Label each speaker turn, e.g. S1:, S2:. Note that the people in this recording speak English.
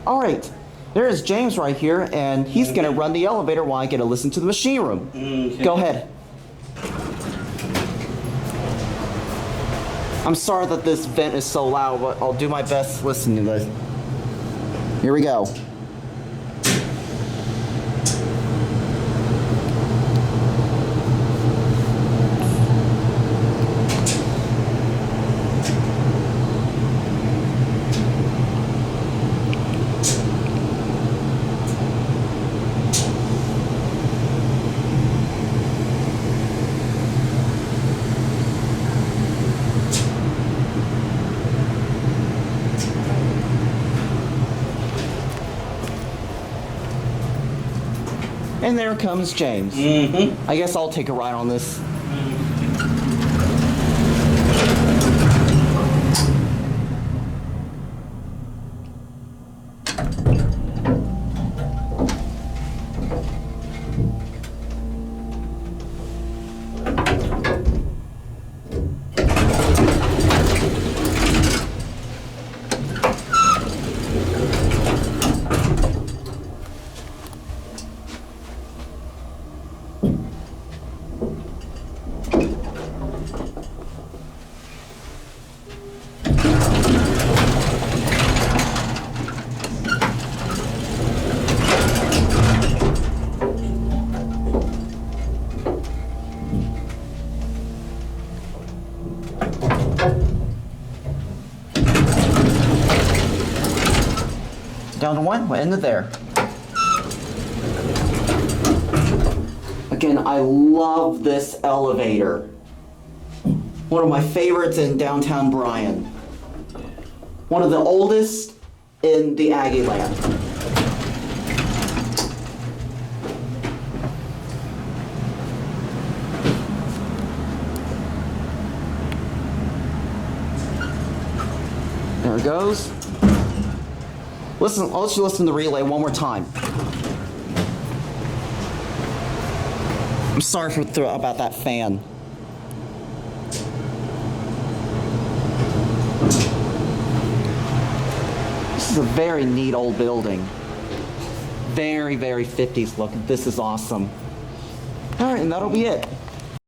S1: All right, there's James right here, and he's gonna run the elevator while I get to listen to the machine room.
S2: Okay.
S1: Go ahead. I'm sorry that this vent is so loud, but I'll do my best listening to this. Here we go. And there comes James. I guess I'll take a ride on this. Down to one, we'll end it there. Again, I love this elevator. One of my favorites in downtown Bryan. One of the oldest in the Aggie land. There it goes. Listen, I'll let you listen to the relay one more time. I'm sorry about that fan. This is a very neat old building. Very, very 50s look. This is awesome. All right, and that'll be it.